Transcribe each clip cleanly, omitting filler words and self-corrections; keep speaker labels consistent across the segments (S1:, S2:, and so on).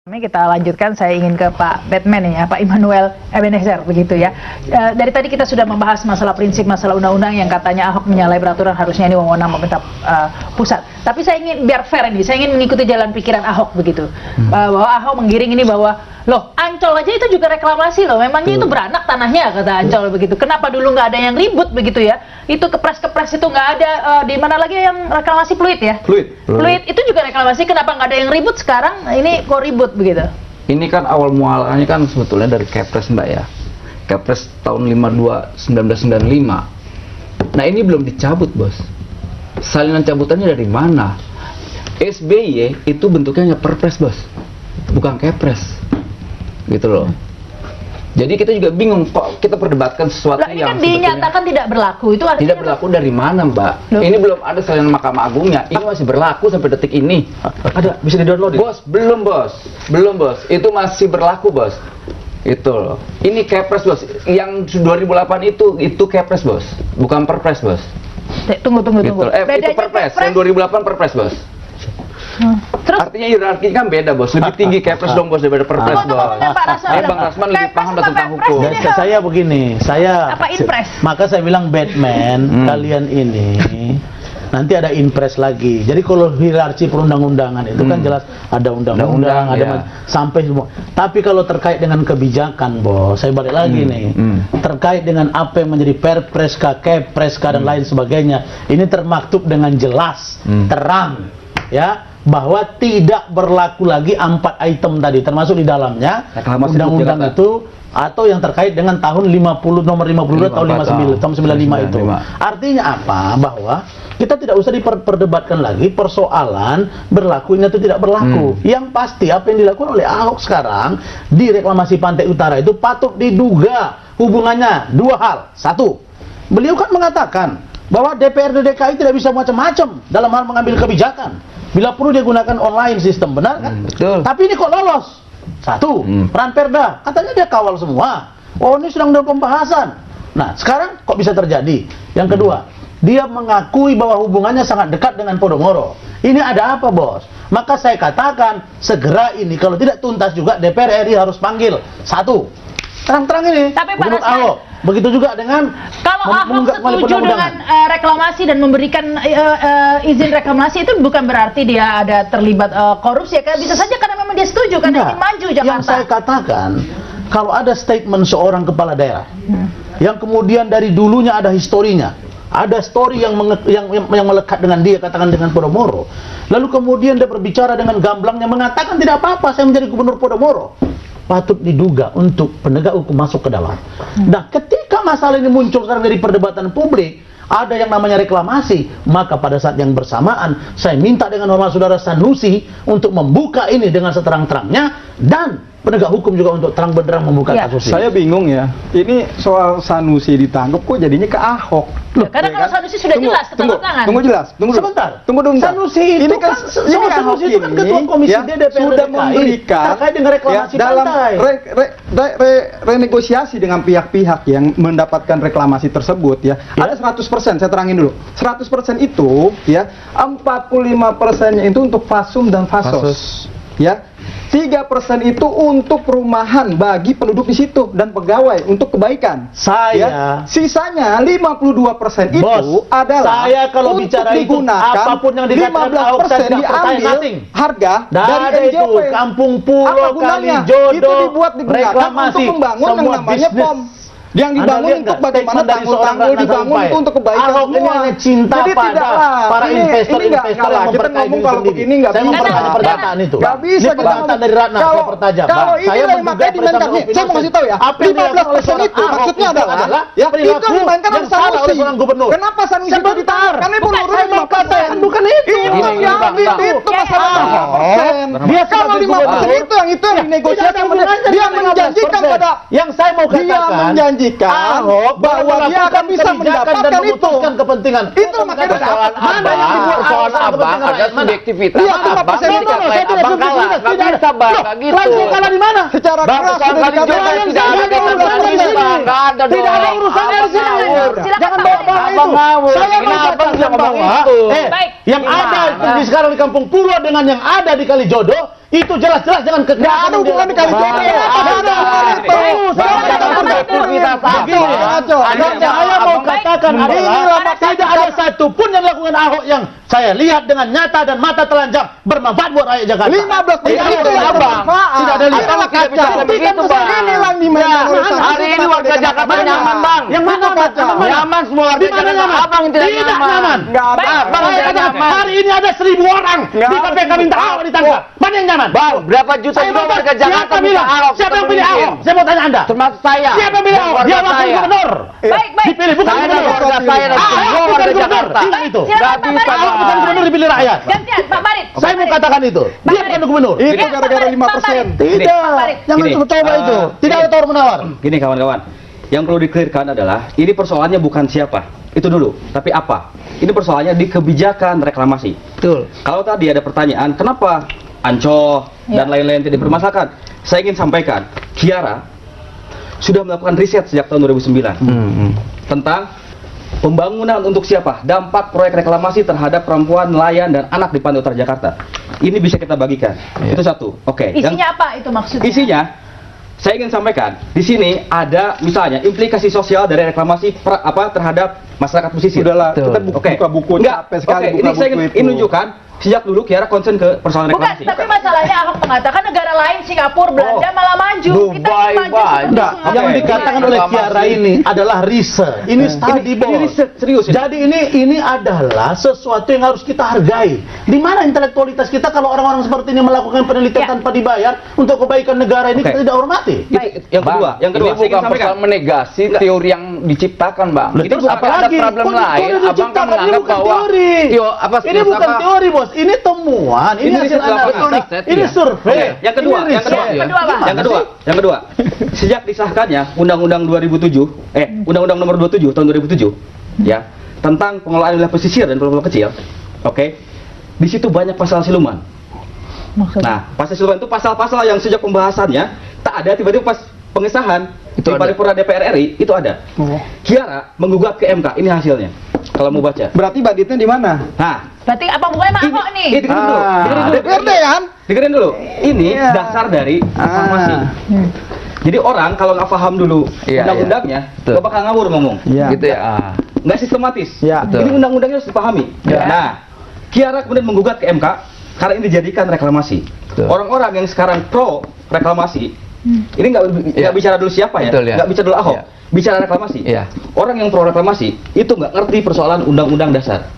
S1: Kami kita lanjutkan, saya ingin ke Pak Batman ya, Pak Immanuel Ebenezer begitu ya. Dari tadi kita sudah membahas masalah prinsip, masalah undang-undang yang katanya Ahok menyalahi peraturan, harusnya ini wewenang pemerintah pusat. Tapi saya ingin biar fair ini, saya ingin mengikuti jalan pikiran Ahok begitu. Bahwa Ahok menggiring ini bahwa loh Ancol aja itu juga reklamasi loh, memangnya itu beranak tanahnya kata Ancol begitu. Kenapa dulu nggak ada yang ribut begitu ya? Itu kepres itu nggak ada, di mana lagi yang reklamasi Pluit ya? Pluit itu juga reklamasi, kenapa nggak ada yang ribut sekarang? Ini kok ribut begitu?
S2: Ini kan awal mualannya kan sebetulnya dari Kepres Mbak ya. Kepres tahun 52/1995. Nah ini belum dicabut bos. Salinan cabutannya dari mana? SBY itu bentuknya hanya perpres bos, bukan Kepres. Gitu loh. Jadi kita juga bingung kok kita perdebatkan sesuatu
S1: ini
S2: yang
S1: kan dinyatakan tidak berlaku. Itu artinya
S2: tidak berlaku dari mana Mbak? Loh. Ini belum ada salinan Mahkamah Agungnya. Ini masih berlaku sampai detik ini.
S3: Ada, bisa di-download.
S2: Bos, belum bos. Itu masih berlaku bos. Itu loh. Ini Kepres bos. Yang 2008 itu Kepres bos, bukan Perpres bos.
S1: Tunggu.
S2: Gitu. Itu Perpres. Yang 2008 Perpres bos. Terus? Artinya hierarki kan beda bos, lebih tinggi Kepres dong bos daripada Perpres bos. Bang Rasman lebih paham tentang hukum.
S3: Saya begini,
S1: apa Inpres?
S3: Maka saya bilang Batman, kalian ini nanti ada Inpres lagi. Jadi kalau hierarki perundang-undangan itu kan jelas ada undang-undang, ada sampai semua. Tapi kalau terkait dengan kebijakan bos, saya balik lagi nih, terkait dengan apa yang menjadi Perpres, Kepres dan lain sebagainya, ini termaktub dengan jelas, terang, ya. Bahwa tidak berlaku lagi 4 item tadi, termasuk di dalamnya undang-undang itu atau yang terkait dengan tahun nomor 52 tahun 59 tahun 95 itu. Artinya apa? Bahwa kita tidak usah diperdebatkan lagi persoalan berlakunya atau tidak berlaku. Yang pasti apa yang dilakukan oleh Ahok sekarang di reklamasi Pantai Utara itu patut diduga hubungannya dua hal. Satu, beliau kan mengatakan bahwa DPRD DKI tidak bisa macam-macam dalam hal mengambil kebijakan. Bila perlu dia gunakan online sistem, benar kan?
S2: Betul.
S3: Tapi ini kok lolos? Satu, Ranperda, katanya dia kawal semua. Oh ini sedang dalam pembahasan. Nah sekarang kok bisa terjadi? Yang kedua, dia mengakui bahwa hubungannya sangat dekat dengan Podomoro. Ini ada apa bos? Maka saya katakan segera ini kalau tidak tuntas juga DPR RI harus panggil. Satu, terang-terang ini.
S1: Tapi Pak Rasman,
S3: begitu juga dengan
S1: kalau Ahok setuju dengan reklamasi dan memberikan izin reklamasi itu bukan berarti dia ada terlibat korupsi ya, bisa saja karena memang dia setuju karena ingin maju Jakarta.
S3: Yang saya katakan, kalau ada statement seorang kepala daerah yang kemudian dari dulunya ada historinya, ada story yang melekat dengan dia, katakan dengan Podomoro, lalu kemudian dia berbicara dengan gamblangnya mengatakan tidak apa-apa saya menjadi gubernur Podomoro, patut diduga untuk penegak hukum masuk ke dalam. Nah, ketika masalah ini muncul sekarang dari perdebatan publik, ada yang namanya reklamasi, maka pada saat yang bersamaan saya minta dengan hormat saudara Sanusi untuk membuka ini dengan seterang-terangnya dan penegak hukum juga untuk terang benderang membuka kasus ini.
S4: Saya bingung ya, ini soal Sanusi ditangkap kok jadinya ke Ahok.
S1: Loh, karena kalau Sanusi sudah jelas tanda tangan.
S4: Tunggu
S3: sebentar.
S4: Sanusi
S3: ini kan Sanusi itu kan ketua komisi DPR
S4: sudah memberikan
S3: terkait dengan reklamasi
S4: dalam
S3: pantai.
S4: renegosiasi dengan pihak-pihak yang mendapatkan reklamasi tersebut ya. Ada 100%, saya terangin dulu. 100% itu ya, 45%-nya itu untuk fasum dan fasos. Ya. 3% itu untuk perumahan bagi penduduk di situ dan pegawai untuk kebaikan. Sisanya 52% itu adalah
S3: saya kalau bicara itu apapun yang dikatakan Ahok saya tidak percaya
S4: harga dari NGO.
S3: Kampung Pulau Kalijodo
S4: itu digunakan untuk membangun yang namanya POM. Yang dibangun untuk bagaimana tanggul-tanggul dibangun itu untuk kebaikan
S3: Ahok
S4: semua.
S3: Ini cinta
S4: jadi
S3: pada para investor-investor yang
S4: kita ngomong kalau begini nggak bisa.
S3: Saya mempertanyakan pernyataan itu.
S4: Nggak bisa
S3: kita ngomong dari Ratna. Saya pertajam.
S4: Kalau ini yang makanya dimainkan nih, saya mau kasih tahu ya. 15% itu maksudnya adalah ya itu dimainkan oleh Sanusi. Kenapa Sanusi itu ditarik? Karena ibu nurul 5%. Bukan itu. Itu masalahnya. Dia kalau 5% itu yang dinegosiasi dia menjanjikan pada
S3: yang saya mau katakan
S4: memastikan bahwa dia akan bisa mendapatkan itu.
S3: Kepentingan.
S4: Itu makanya
S5: Persoalan persoalan abang ada subjektivitas.
S4: Iya, itu
S5: abang
S4: persen.
S5: dikatakan abang kalah. Nggak bisa bang, nggak gitu.
S3: Langsung kalah di mana?
S4: Secara
S5: Bang,
S4: keras
S5: persoalan
S4: sudah
S5: kali juga
S4: dikatakan
S5: tidak ada
S4: urusannya di sini.
S5: nggak ada dong.
S3: Tidak ada urusannya di sini.
S1: Silakan,
S3: Jangan
S1: Pak
S3: bawa
S1: Farid.
S3: itu.
S5: Abang ngawur.
S3: Saya
S5: Ini
S3: mau
S5: abang
S3: katakan
S5: bisa ngomong
S3: bahwa,
S5: itu.
S1: Baik.
S3: yang ada di sekarang di Kampung Puro dengan yang ada di Kalijodo itu jelas-jelas dengan
S4: Nggak
S3: kekerasan.
S4: ada hubungan di Kalijodo.
S3: Nggak ada hubungan itu.
S5: Jangan subjektivitas
S3: Begini,
S5: abang.
S3: dan saya mau katakan adalah tidak ada satupun yang dilakukan Ahok yang saya lihat dengan nyata dan mata telanjang bermanfaat buat rakyat Jakarta.
S4: 15
S3: Tidak
S4: itu
S3: ada
S4: yang
S3: abang.
S4: bermanfaat.
S3: Tidak ada lihat.
S5: Abang tidak bisa
S3: Kaca.
S5: begitu, Bang.
S4: Inilah yang dimainkan oleh
S3: Nah,
S4: Samsung.
S5: Hari ini warga Jakarta nyaman, Bang.
S3: Yang mana
S4: Kaca.
S5: Nyaman semua warga
S3: Di mana
S5: Jakarta.
S3: nyaman?
S5: Abang yang tidak nyaman.
S4: Nggak ada.
S5: Abang
S3: Saya
S5: tidak
S3: katakan,
S5: nyaman.
S3: hari ini ada 1000 orang
S4: Nggak
S3: di
S4: ada
S3: KPK minta Ahok ditangkap. Mana yang nyaman?
S5: Bang, berapa juta
S3: Saya
S5: juga
S3: mau
S5: warga
S3: tanya,
S5: Jakarta
S3: siapa
S5: minta
S3: bilang?
S5: Ahok?
S3: Siapa yang pilih
S5: Pemimpin.
S3: Ahok? Saya mau tanya Anda.
S5: Termasuk saya.
S3: Siapa yang pilih
S5: Dan
S3: Ahok?
S5: warga
S3: Dia wakil
S5: saya.
S3: gubernur.
S1: Baik, baik.
S3: Dipilih bukan
S5: Saya dan
S3: gubernur.
S5: warga saya dan
S3: Ahok
S5: semua
S3: bukan
S5: warga
S3: gubernur.
S5: Jakarta.
S3: Ingat itu.
S1: Silakan,
S5: Nggak
S1: Pak
S5: bisa,
S1: Farid.
S3: Ahok bukan gubernur dipilih rakyat.
S1: Gantian, Pak Farid.
S3: Saya mau katakan itu. Dia bukan gubernur.
S4: Itu
S1: Ya,
S4: gara-gara
S1: Pak
S4: 5%.
S1: Farid.
S3: Tidak.
S1: Farid.
S3: Jangan
S6: Gini,
S3: coba itu. Tidak ada tawar menawar.
S6: Gini kawan-kawan, yang perlu dikelirkan adalah ini persoalannya bukan siapa, itu dulu, tapi apa. Ini persoalannya di kebijakan reklamasi.
S2: Betul.
S6: Kalau tadi ada pertanyaan, kenapa Ancol dan lain-lain tidak dipermasalahkan? Saya ingin sampaikan, Kiara sudah melakukan riset sejak tahun 2009 tentang pembangunan untuk siapa, dampak proyek reklamasi terhadap perempuan, nelayan, dan anak di Pantai Utara Jakarta. Ini bisa kita bagikan. Itu satu. Oke. Yang-
S1: Isinya apa itu maksudnya?
S6: Isinya, saya ingin sampaikan di sini ada misalnya implikasi sosial dari reklamasi terhadap masyarakat pesisir.
S4: Sudahlah,
S2: Betul.
S4: kita buka buku
S6: Enggak.
S4: capek sekali
S6: Oke,
S4: buka
S6: ini saya
S4: buku
S6: ingin
S4: itu.
S6: menunjukkan sejak dulu Kiara concern ke persoalan
S1: Bukan,
S6: reklamasi.
S1: tapi masalahnya Ahok mengatakan negara lain, Singapura, Belanda malah maju. Kita
S5: Dubai
S1: ingin maju
S5: banyak.
S1: seperti
S3: Enggak,
S1: Singapura.
S3: yang dikatakan oleh Kiara ini adalah riset. Ini study,
S6: Ini
S3: bos.
S6: riset, serius ini.
S3: Jadi ini adalah sesuatu yang harus kita hargai. Di mana intelektualitas kita kalau orang-orang seperti ini melakukan penelitian
S1: Ya.
S3: tanpa dibayar untuk kebaikan negara ini
S6: Oke.
S3: kita tidak hormati.
S6: Yang kedua,
S5: Bang, ini
S6: saya ingin
S5: bukan
S6: sampaikan.
S5: persoalan menegasi
S6: Enggak.
S5: teori yang diciptakan, Bang.
S3: Loh,
S5: Ini
S3: terus
S5: bukan
S3: apa
S5: ada
S3: lagi?
S5: problem
S3: Kok
S5: lain.
S3: teori
S5: Abang kan
S3: diciptakan? Ini
S5: menganggap
S3: bukan
S5: bahwa
S3: teori. Ini bukan
S5: apa?
S3: teori, bos. Ini temuan. Ini
S6: Ini
S3: hasil
S6: riset lapangan.
S3: analisa.
S5: Riset,
S3: Ini
S5: ya.
S3: survei.
S6: Oke, yang kedua,
S3: Ini
S6: yang kedua,
S3: riset.
S1: Yang kedua, Bang.
S6: Yang kedua, sejak disahkannya Undang-Undang 2007, Undang-Undang Nomor 27 tahun 2007, ya, tentang pengelolaan wilayah pesisir dan pulau-pulau kecil, oke, di situ banyak pasal siluman.
S1: Maksudnya?
S6: Nah, pasal siluman itu pasal-pasal yang sejak pembahasannya tak ada, tiba-tiba pas pengesahan
S2: Itu
S6: di
S2: ada.
S6: paripurna DPR RI itu ada. Kiara menggugat ke MK, ini hasilnya. Kalau mau baca.
S4: Berarti banditnya di mana?
S6: Nah,
S1: Berarti apa hubungannya sama Ahok nih?
S6: dengerin dulu, dengerin dulu.
S4: DPRD kan?
S6: Dengerin dulu. Ini
S4: Iya.
S6: dasar dari informasi.
S1: Hmm.
S6: Jadi orang kalau nggak paham dulu
S2: Iya,
S6: undang-undangnya,
S2: Betul.
S6: nggak bakal ngawur ngomong.
S4: Iya.
S2: Gitu ya.
S6: Nggak sistematis.
S4: Iya.
S2: Betul.
S6: Ini undang-undangnya harus dipahami.
S1: Iya.
S6: Nah, Kiara kemudian menggugat ke MK karena ini dijadikan reklamasi.
S2: Betul.
S6: Orang-orang yang sekarang pro reklamasi, ini nggak
S2: Iya.
S6: bicara dulu siapa ya,
S2: Betul, ya.
S6: nggak bicara dulu Ahok,
S2: Iya.
S6: bicara reklamasi.
S2: Iya.
S6: Orang yang pro reklamasi itu nggak ngerti persoalan undang-undang dasar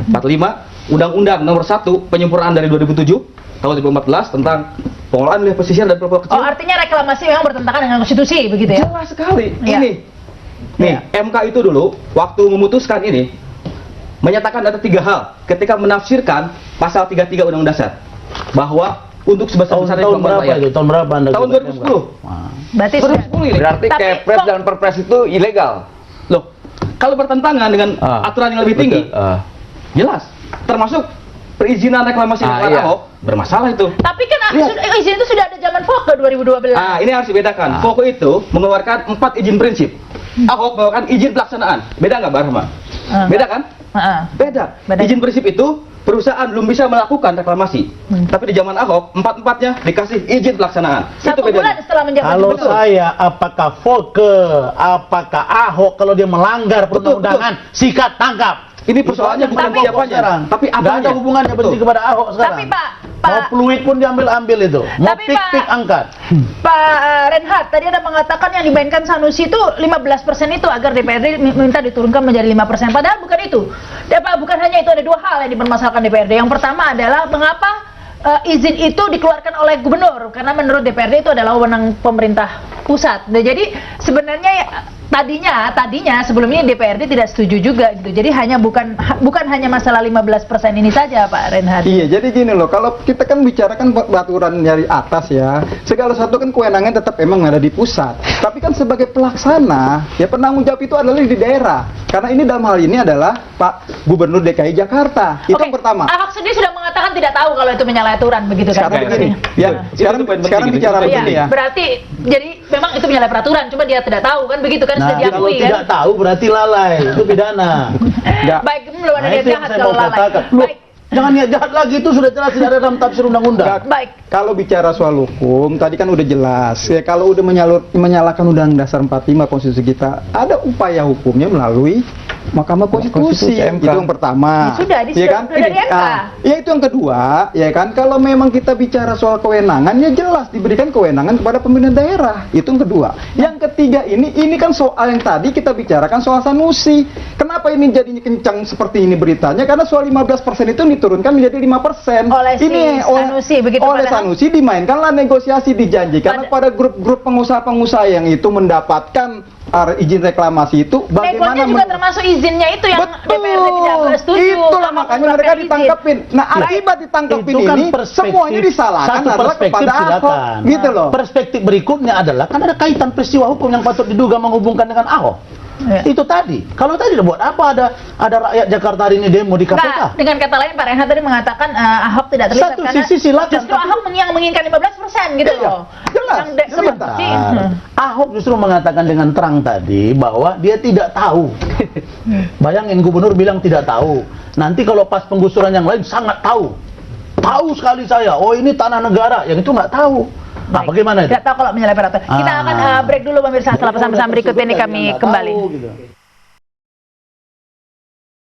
S6: 45, Undang-Undang Nomor 1 penyempurnaan dari 2007 tahun 2014 tentang pengelolaan wilayah pesisir dan pulau kecil.
S1: Oh, artinya reklamasi memang bertentangan dengan konstitusi begitu ya?
S6: Jelas sekali.
S1: Iya.
S6: Ini, nih MK itu dulu waktu memutuskan ini menyatakan ada 3 hal ketika menafsirkan pasal 33 Undang-Undang Dasar bahwa untuk sebesar-besarnya
S3: Tahun
S6: kemampuan
S3: berapa
S6: rakyat.
S3: itu? Tahun berapa Anda?
S6: Tahun
S3: gugat?
S6: 2010.
S3: Wah.
S1: Berarti sudah.
S6: 2010 ini.
S5: Berarti
S1: Tapi
S5: Kepres
S1: kok-
S5: dan Perpres itu ilegal.
S6: Loh, kalau bertentangan dengan aturan yang lebih tinggi, jelas. Termasuk perizinan reklamasi yang
S2: iya.
S6: Ahok bermasalah itu.
S1: Tapi kan
S6: Lihat.
S1: izin itu sudah ada zaman Foke 2012.
S6: Ah, ini harus dibedakan. Foke itu mengeluarkan 4 izin prinsip. Ahok mengeluarkan izin pelaksanaan. Beda nggak, Barma?
S1: Ah.
S6: Beda kan?
S1: Heeh.
S6: Beda.
S1: Beda.
S6: Izin prinsip itu perusahaan belum bisa melakukan reklamasi. Tapi di zaman Ahok, 4-4-nya dikasih izin pelaksanaan.
S1: Satu
S6: itu bedanya.
S1: bulan setelah menjabat
S3: Kalau
S1: gubernur.
S3: saya, apakah Foke, apakah Ahok kalau dia melanggar
S6: Betul,
S3: perundang-undangan, sikat tangkap.
S6: Ini persoalannya bukan
S1: Tapi-
S6: siapanya,
S3: sekarang.
S6: tapi
S3: Nggak ada
S6: apanya.
S3: hubungannya benci
S6: Betul.
S3: kepada Ahok sekarang.
S1: Tapi, Pak,
S3: mau fluid pun diambil itu, mau
S1: Tapi,
S3: pik-pik
S1: Pak-
S3: angkat.
S1: Pak Reinhardt, tadi ada mengatakan yang dimainkan Sanusi itu 15% itu agar DPRD minta diturunkan menjadi 5%. Padahal bukan itu. Bukan hanya itu, ada 2 hal yang dipermasalahkan DPRD. Yang pertama adalah mengapa izin itu dikeluarkan oleh gubernur, karena menurut DPRD itu adalah wewenang pemerintah pusat. Nah, jadi sebenarnya tadinya sebelumnya DPRD tidak setuju juga gitu. Jadi bukan hanya masalah 15% ini saja Pak Reinhard.
S4: Iya, jadi gini loh, kalau kita kan bicarakan peraturan dari atas ya, segala sesuatu kan kewenangan tetap emang ada di pusat. Tapi kan sebagai pelaksana, ya penanggung jawab itu adalah di daerah. Karena ini dalam hal ini adalah Pak Gubernur DKI Jakarta. Itu
S1: Oke,
S4: yang pertama.
S1: Ahok sendiri sudah mengatakan tidak tahu kalau itu menyalahi aturan begitu kan?
S4: Sekarang begini,
S6: Itu
S4: ya,
S6: poin penting
S4: sekarang
S6: gitu.
S4: bicara
S6: Itu poin
S4: begini
S1: Iya,
S4: ya.
S1: berarti jadi memang itu menyalahi peraturan, cuma dia tidak tahu kan begitu kan, sudah
S3: Nah, kalau
S1: diakui
S3: tidak
S1: kan?
S3: tahu berarti lalai, itu pidana.
S4: Enggak.
S1: Baik, belum ada
S3: Nah,
S1: niat
S3: itu yang
S1: jahat
S3: saya
S1: kalau
S3: mau
S1: lalai.
S3: katakan. Loh,
S1: Baik,
S3: jangan niat jahat lagi, itu sudah jelas tidak ada dalam tafsir undang-undang.
S1: baik.
S4: Kalau bicara soal hukum, tadi kan udah jelas. Ya, kalau udah menyalahkan Undang Dasar 45 Konstitusi kita, ada upaya hukumnya melalui Mahkamah Konstitusi.
S5: MK.
S4: Itu yang pertama.
S1: Ya sudah,
S4: ya kan?
S1: sudah di MK.
S4: Ya itu yang kedua, ya kan? Kalau memang kita bicara soal kewenangan, ya jelas diberikan kewenangan kepada pemerintah daerah. Itu yang kedua. Yang ketiga ini kan soal yang tadi kita bicarakan soal Sanusi. Kenapa ini jadinya kencang seperti ini beritanya? Karena soal 15% itu diturunkan menjadi 5%.
S1: Oleh si Sanusi, begitu
S4: oleh
S1: padahal.
S4: Sanusi dimainkanlah negosiasi, dijanjikan kepada grup-grup pengusaha-pengusaha yang itu mendapatkan izin reklamasi itu
S1: Negonya juga termasuk izinnya itu yang
S4: Betul.
S1: DPRD tidak setuju.
S4: Itulah
S1: sama
S4: makanya
S1: mengeluarkan
S4: mereka
S1: izin.
S4: ditangkapin. Nah, akibat ditangkapin
S3: Itu kan
S4: ini
S3: perspektif,
S4: semuanya disalahkan
S3: satu
S4: adalah
S3: perspektif
S4: kepada Ahok,
S3: silakan.
S4: gitu loh.
S3: Perspektif berikutnya adalah kan ada kaitan peristiwa hukum yang patut diduga menghubungkan dengan Ahok.
S1: Ya.
S3: Itu tadi. Kalau tadi buat apa ada rakyat Jakarta hari ini demo di KPK?
S1: Nah, dengan kata lain Pak Reinhard tadi mengatakan Ahok tidak terlibat
S3: Satu
S1: karena
S3: sisi silakan,
S1: justru
S3: tapi-
S1: Ahok yang menginginkan 15% gitu
S4: Iya,
S1: loh.
S4: jelas,
S1: Yang
S4: jelas.
S1: seperti
S3: Ahok justru mengatakan dengan terang tadi bahwa dia tidak tahu. Bayangin gubernur bilang tidak tahu. Nanti kalau pas penggusuran yang lain sangat tahu. Tahu sekali saya. Oh ini tanah negara. Yang itu nggak tahu. Nah,
S1: Baik.
S3: bagaimana itu?
S1: Tidak tahu kalau menyalahi peraturan. Kita akan break dulu pemirsa. Setelah pesan-pesan berikut ini kami
S3: Nggak
S1: kembali.
S3: tahu, gitu.